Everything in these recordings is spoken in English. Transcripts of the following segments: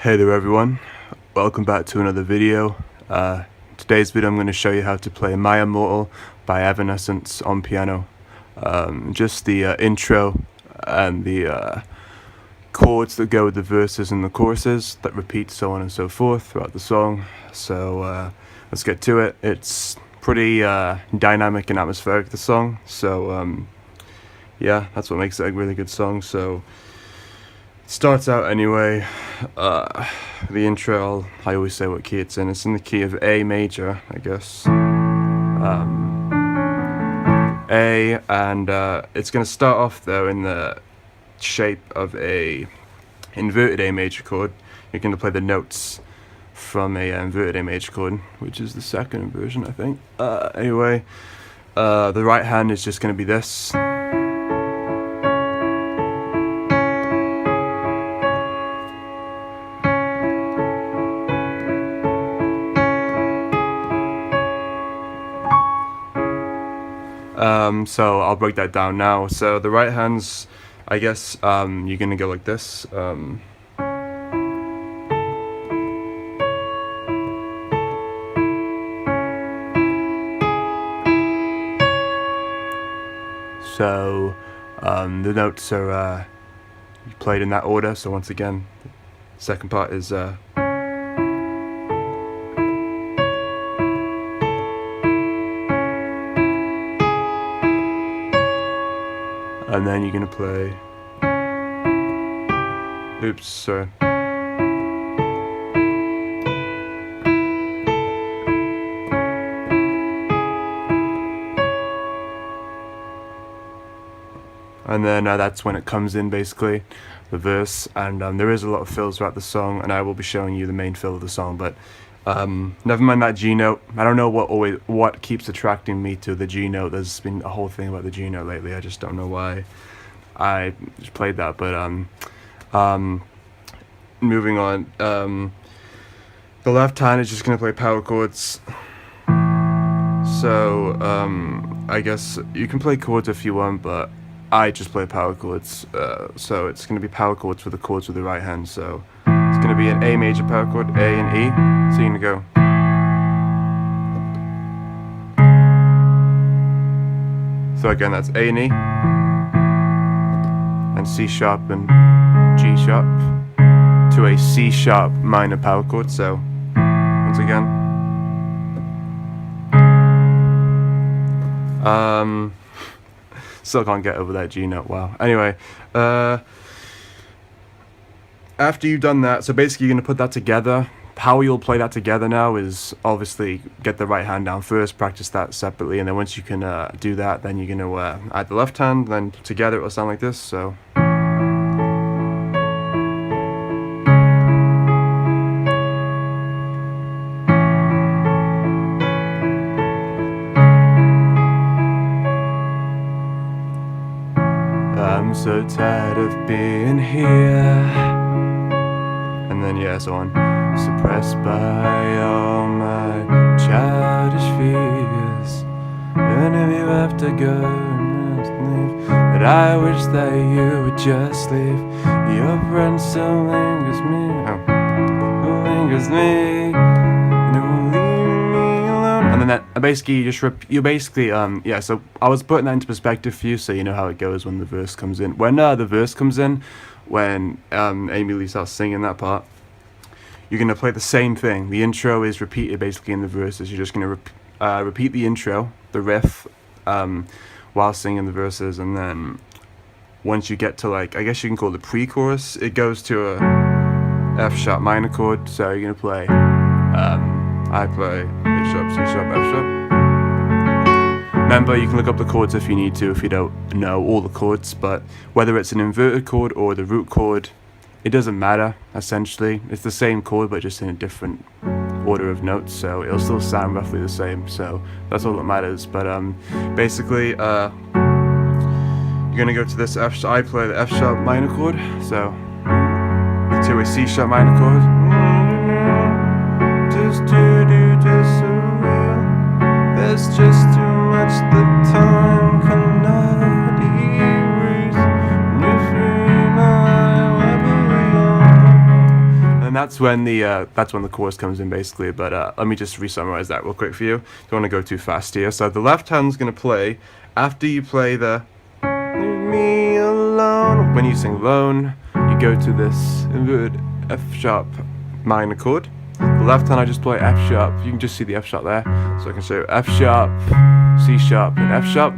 Hey there everyone, welcome back to another video. Today's video I'm going to show you how to play My Immortal by Evanescence on piano. Just the intro and the chords that go with the verses and the choruses that repeat so on and so forth throughout the song. So let's get to it. It's pretty dynamic and atmospheric, the song, so yeah, that's what makes it a really good song. So starts out anyway, the intro, I always say what key it's in. It's in the key of A major, I guess. A, and it's going to start off though in the shape of a inverted A major chord. You're going to play the notes from a inverted A major chord, which is the second inversion, I think. Anyway, the right hand is just going to be this. So I'll break that down now. So the right hand's, I guess, you're gonna go like this. So the notes are played in that order. So once again, the second part is and then you're gonna play, oops, sorry. And then that's when it comes in, basically, the verse, and there is a lot of fills throughout the song, and I will be showing you the main fill of the song, but never mind that G note. I don't know what keeps attracting me to the G note. There's been a whole thing about the G note lately. I just don't know why I just played that. But moving on. The left hand is just gonna play power chords. So I guess you can play chords if you want, but I just play power chords. So it's gonna be power chords for the chords with the right hand. So it's going to be an A major power chord, A and E. So you're going to go. So again, that's A and E, and C sharp and G sharp to a C sharp minor power chord. So once again, still can't get over that G note. Wow. Anyway, after you've done that, so basically you're going to put that together. How you'll play that together now is obviously get the right hand down first, practice that separately, and then once you can do that, then you're going to add the left hand, then together it will sound like this. So I'm so tired of being here. And then yeah, so on. Suppressed by all my childish fears. And if you have to go and just leave, but I wish that you would just leave. Your friend still lingers me, and it will leave me alone. And then that basically you basically yeah. So I was putting that into perspective for you, so you know how it goes when the verse comes in. When the verse comes in, when Amy Lee starts singing that part, you're going to play the same thing. The intro is repeated basically in the verses. You're just going to repeat the intro, the riff, while singing the verses, and then once you get to, like, I guess you can call it the pre-chorus, it goes to a F sharp minor chord. So you're going to play, I play A sharp, C sharp, F sharp. Remember, you can look up the chords if you need to, if you don't know all the chords, but whether it's an inverted chord or the root chord, it doesn't matter, essentially. It's the same chord, but just in a different order of notes, so it'll still sound roughly the same, so that's all that matters. But basically, you're gonna go to this F, I play the F sharp minor chord, so to a C sharp minor chord. Just to do just so well, there's just too much the time cannot erase. that's when the chorus comes in basically. But let me just re-summarize that real quick for you. Don't want to go too fast here. So the left hand's gonna play after you play the "Leave me alone." When you sing alone, you go to this inverted F sharp minor chord. The left hand I just play F sharp. You can just see the F sharp there. So I can show you F sharp, C sharp, and F sharp.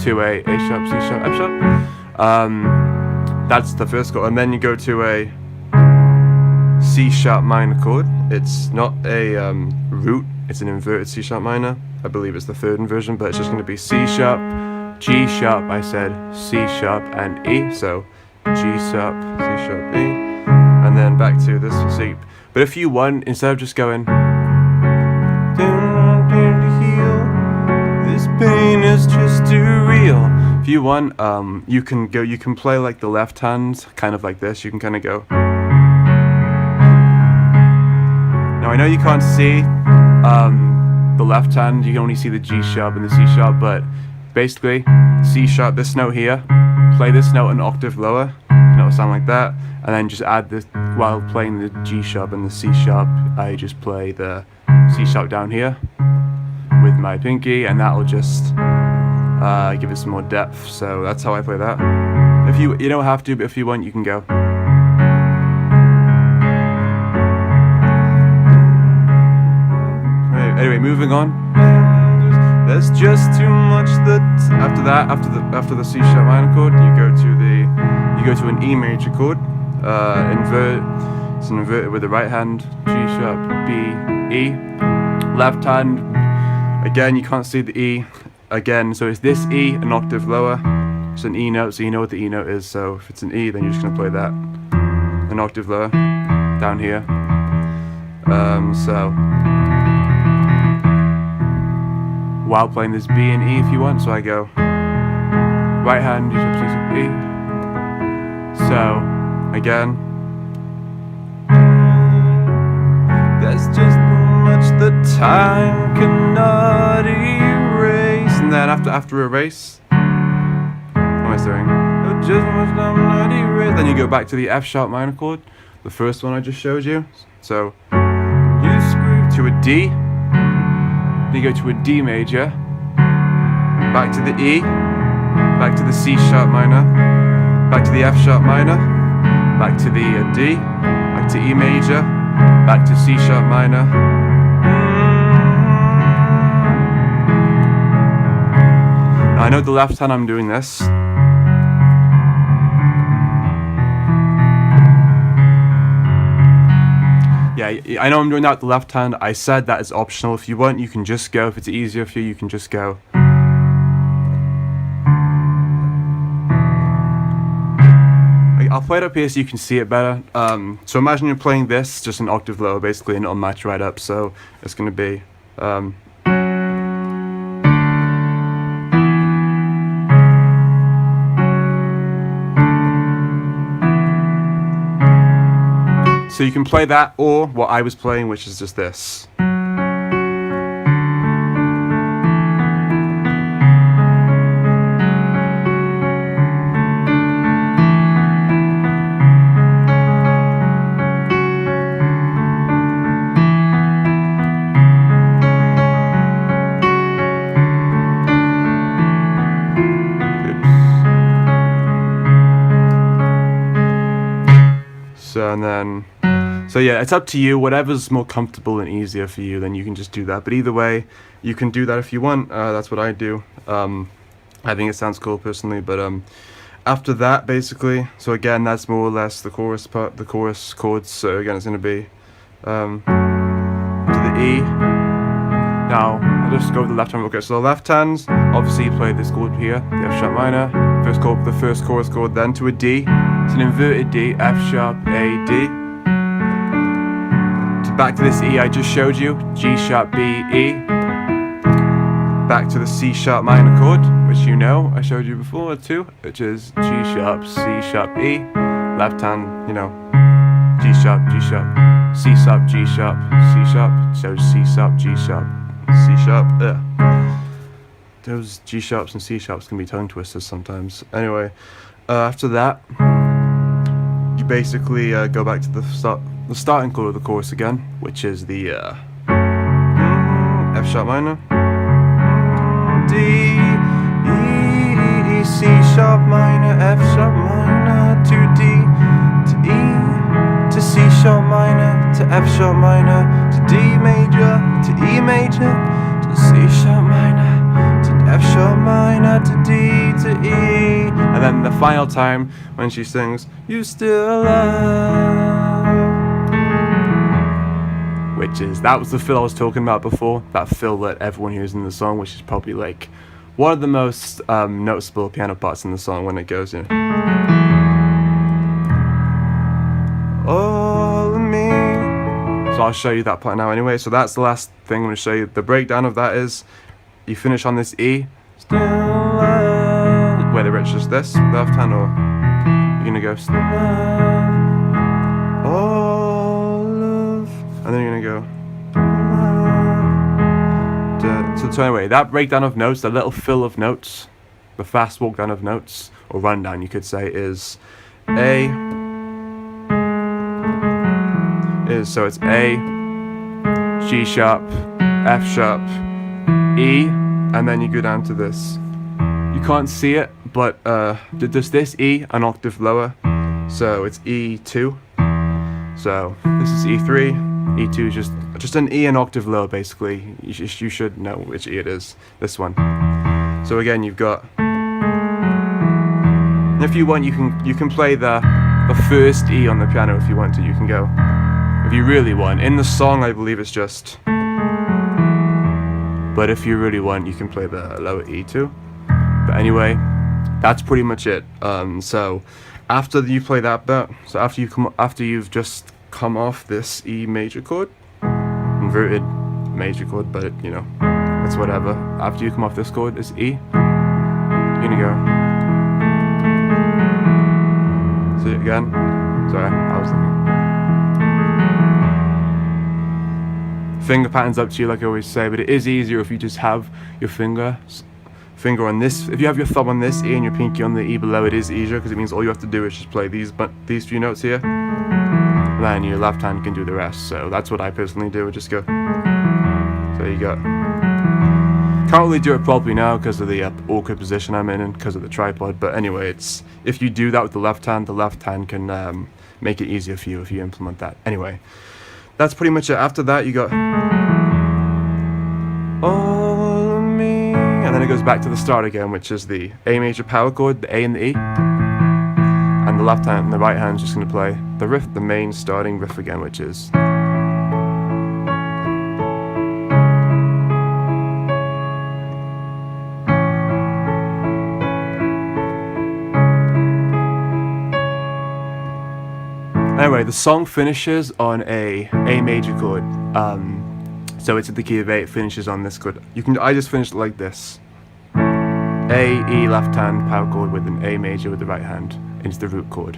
2A, A sharp, C sharp, F sharp. That's the first chord, and then you go to a C sharp minor chord. It's not a root, it's an inverted C sharp minor. I believe it's the third inversion, but it's just going to be C sharp, G sharp, I said, C sharp, and E. So G sharp, C sharp, E, and then back to this C. But if you want, instead of just going, this pain is just too real. If you want, you can play like the left hand, kind of like this. You can kind of go. Now I know you can't see the left hand, you can only see the G sharp and the C sharp, but basically, C sharp, this note here, play this note an octave lower, and it'll sound like that, and then just add this, while playing the G sharp and the C sharp, I just play the C sharp down here with my pinky, and that'll just give it some more depth. So that's how I play that. If you don't have to, but if you want, you can go. Anyway, moving on. There's just too much after that. After the C sharp minor chord, you go to an E major chord. It's an inverted with the right hand. G sharp, B, E. Left hand. Again, you can't see the E. Again, so it's this E, an octave lower. It's an E note, so you know what the E note is. So if it's an E, then you're just gonna play that an octave lower down here. So while playing this B and E if you want, so I go right hand, you should play some E. So again, there's just much the time cannot erase. And then after erase, what am I saying? Just much time cannot erase. Then you go back to the F sharp minor chord, the first one I just showed you. So you screw to a D. Then you go to a D major, back to the E, back to the C sharp minor, back to the F sharp minor, back to the D, back to E major, back to C sharp minor. Now I know the left hand I'm doing this. Yeah, I know I'm doing that with the left hand. I said that is optional. If you want, you can just go. If it's easier for you, you can just go. I'll play it up here so you can see it better. So imagine you're playing this, just an octave lower basically, and it'll match right up. So it's going to be... So you can play that, or what I was playing, which is just this. So yeah, it's up to you. Whatever's more comfortable and easier for you, then you can just do that. But either way, you can do that if you want. That's what I do. I think it sounds cool personally. But after that, basically, so again, that's more or less the chorus part, the chorus chords. So again, it's going to be to the E. Now I'll just go with the left hand. Okay, so the left hand, obviously you play this chord here, the F sharp minor. First chord, the first chorus chord, then to a D. It's an inverted D, F sharp, A, D. Back to this E I just showed you, G sharp, B, E. Back to the C sharp minor chord, which you know I showed you before too, which is G sharp, C sharp, E. Left hand, you know, G sharp, G sharp, C sharp, G sharp, C sharp. So C sharp, G sharp, C sharp. Those G sharps and C sharps can be tongue twisters sometimes. Anyway, after that, basically go back to the starting chord of the chorus again, which is the F sharp minor, D, E, C sharp minor, F sharp minor, to D, to E, to C sharp minor, to F sharp minor, to D major, to E major, to C sharp minor, to F sharp minor, to D, to E, and then the final time when she sings, "You still love," which is, that was the fill I was talking about before, that fill that everyone hears in the song, which is probably like one of the most noticeable piano parts in the song when it goes, you know, all of me. So I'll show you that part now anyway. So that's the last thing I'm going to show you. The breakdown of that is, you finish on this E, still love, whether it's just this, left hand, or you're going to go still love, all of, and then you're going to go love. So anyway, that breakdown of notes, the little fill of notes, the fast walk down of notes, or rundown you could say, is A, so it's A, G sharp, F sharp, E, and then you go down to this. You can't see it, but does this E an octave lower, so it's E2. So this is E3, E2 is just an E an octave lower basically. You should know which E it is, this one. So again, you've got, and if you want, you can play the first E on the piano if you want to. You can go, if you really want. In the song, I believe it's just, but if you really want, you can play the lower E too. But anyway, that's pretty much it. So after you play that bit, so after you've just come off this E major chord, inverted major chord, but you know, it's whatever. After you come off this chord, it's E. You're gonna go. See it again. Sorry, I was thinking. Finger pattern's up to you, like I always say, but it is easier if you just have your finger on this. If you have your thumb on this E and your pinky on the E below, it is easier because it means all you have to do is just play these few notes here, and then your left hand can do the rest. So that's what I personally do. I just go. So you got. Can't really do it properly now because of the awkward position I'm in and because of the tripod. But anyway, it's, if you do that with the left hand can make it easier for you if you implement that. Anyway. That's pretty much it. After that, you got all of me, and then it goes back to the start again, which is the A major power chord, the A and the E, and the left hand and the right hand is just going to play the riff, the main starting riff again, which is. Anyway, the song finishes on a major chord, so it's at the key of A. It finishes on this chord. I just finished it like this: A, E, left hand power chord with an A major with the right hand into the root chord.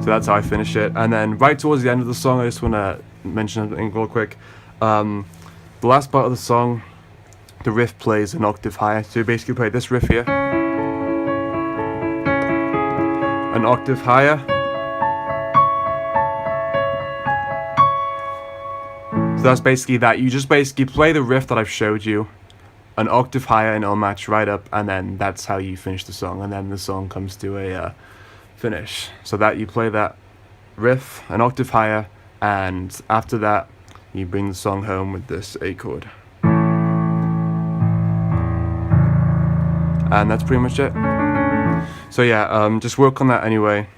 So that's how I finish it. And then right towards the end of the song, I just want to mention something real quick. The last part of the song, the riff plays an octave higher. So you basically play this riff here, an octave higher. So that's basically that. You just basically play the riff that I've showed you, an octave higher, and it'll match right up, and then that's how you finish the song, and then the song comes to a finish. So that you play that riff an octave higher, and after that you bring the song home with this A chord. And that's pretty much it. So yeah, just work on that anyway,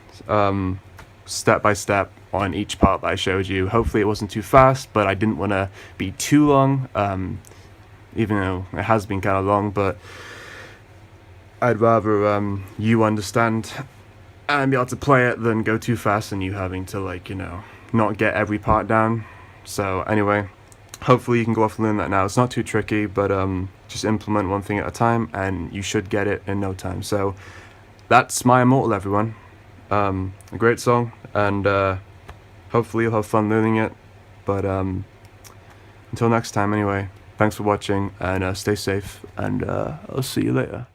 step by step on each part that I showed you. Hopefully it wasn't too fast, but I didn't want to be too long, even though it has been kind of long, but I'd rather you understand and be able to play it than go too fast and you having to, like, you know, not get every part down. So anyway, hopefully you can go off and learn that now. It's not too tricky, but just implement one thing at a time and you should get it in no time. So that's my Immortal, everyone. A great song, and hopefully you'll have fun learning it. But until next time, anyway, thanks for watching, and stay safe, and I'll see you later.